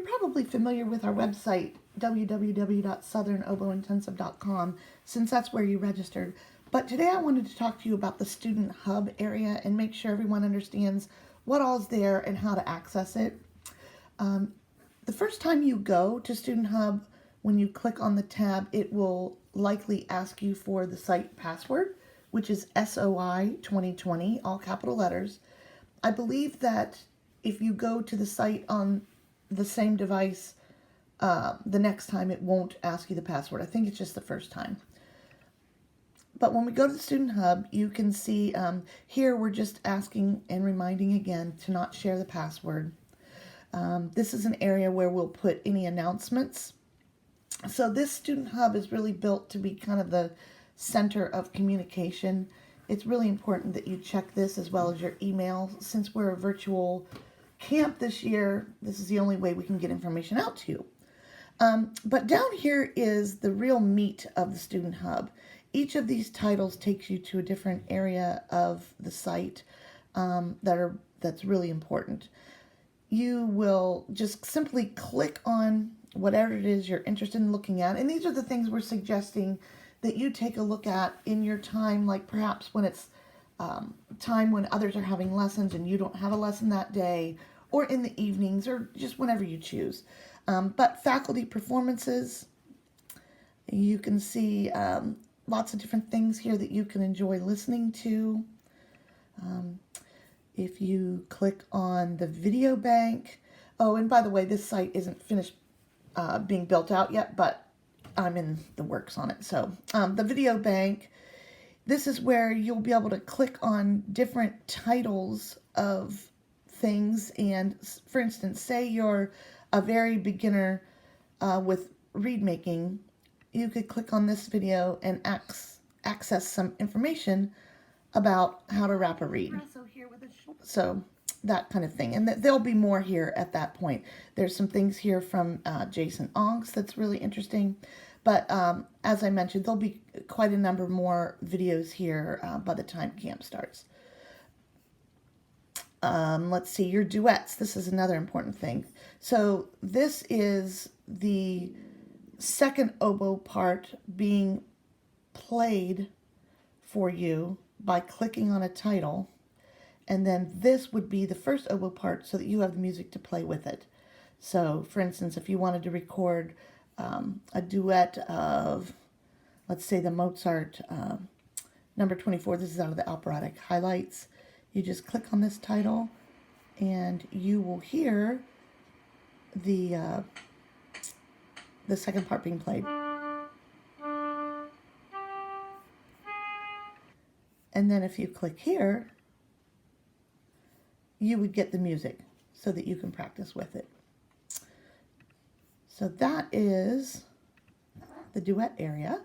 you're probably familiar with our website, www.southernobointensive.com, since that's where you registered. But today I wanted to talk to you about the Student Hub area and make sure everyone understands what all's there and how to access it. The first time you go to Student Hub, when you click on the tab, it will likely ask you for the site password, which is SOI 2020, all capital letters. I believe that if you go to the site on the same device, the next time it won't ask you the password. I think it's just the first time. But when we go to the Student Hub, you can see here we're just asking and reminding again to not share the password. This is an area where we'll put any announcements. So this Student Hub is really built to be kind of the center of communication. It's really important that you check this as well as your email. Since we're a virtual camp this year, this is the only way we can get information out to you. But down here is the real meat of the Student Hub. Each of these titles takes you to a different area of the site that's really important. You will just simply click on whatever it is you're interested in looking at. And these are the things we're suggesting that you take a look at in your time, like perhaps when it's time when others are having lessons and you don't have a lesson that day, or in the evenings, or just whenever you choose. But faculty performances, you can see lots of different things here that you can enjoy listening to. If you click on the video bank, oh, and by the way, this site isn't finished being built out yet, but I'm in the works on it. So the video bank, this is where you'll be able to click on different titles of things. And for instance, say you're a very beginner with reed making, you could click on this video and access some information about how to wrap a reed. So that kind of thing. And there'll be more here at that point. There's some things here from Jason Onks that's really interesting. But as I mentioned, there'll be quite a number more videos here by the time camp starts. Let's see, your duets. This is another important thing. So this is the second oboe part being played for you by clicking on a title. And then this would be the first oboe part so that you have the music to play with it. So for instance, if you wanted to record a duet of, let's say, the Mozart number 24, this is out of the operatic highlights. You just click on this title and you will hear the second part being played. And then if you click here, you would get the music so that you can practice with it. So that is the duet area.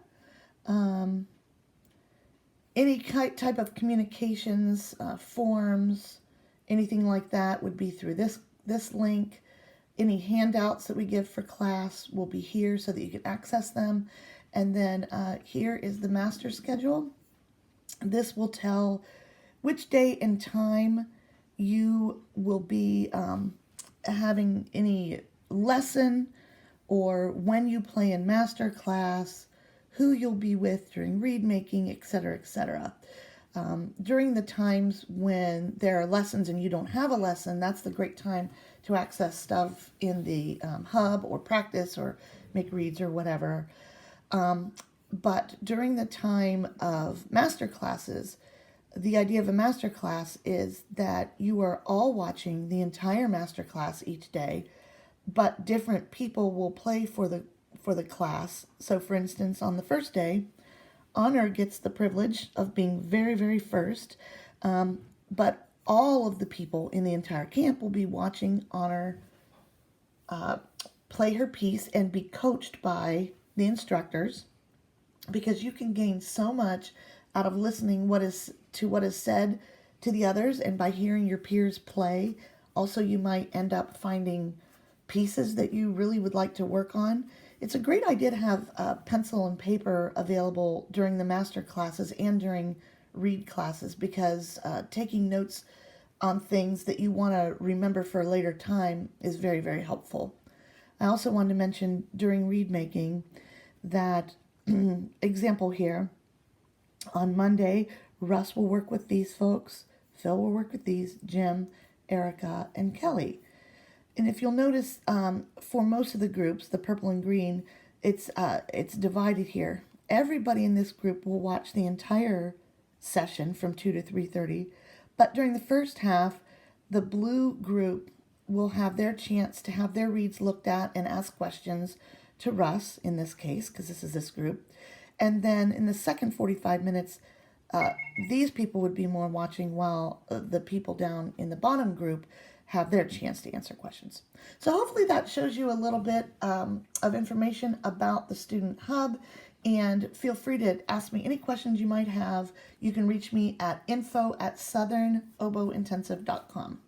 Any type of communications, forms, anything like that would be through this link. Any handouts that we give for class will be here so that you can access them. And then here is the master schedule. This will tell which day and time you will be having any lesson, or when you play in master class, who you'll be with during reed making, etc., etc. During the times when there are lessons and you don't have a lesson, that's the great time to access stuff in the hub or practice or make reads or whatever. But during the time of master classes, the idea of a master class is that you are all watching the entire master class each day, but different people will play for the class. So for instance, on the first day, Honor gets the privilege of being very, very first, but all of the people in the entire camp will be watching Honor play her piece and be coached by the instructors, because you can gain so much out of listening what is said to the others, and by hearing your peers play. Also, you might end up finding pieces that you really would like to work on. It's a great idea to have pencil and paper available during the master classes and during read classes, because taking notes on things that you want to remember for a later time is very, very helpful. I also wanted to mention during read making that example here on Monday, Russ will work with these folks, Phil will work with these, Jim, Erica, and Kelly. And if you'll notice, for most of the groups, the purple and green, it's divided here. Everybody in this group will watch the entire session from 2 to 3:30, but during the first half, the blue group will have their chance to have their reads looked at and ask questions to Russ in this case, because this is this group. And then in the second 45 minutes, uh, these people would be more watching while the people down in the bottom group have their chance to answer questions. So hopefully that shows you a little bit of information about the Student Hub, and feel free to ask me any questions you might have. You can reach me at info@southernobointensive.com.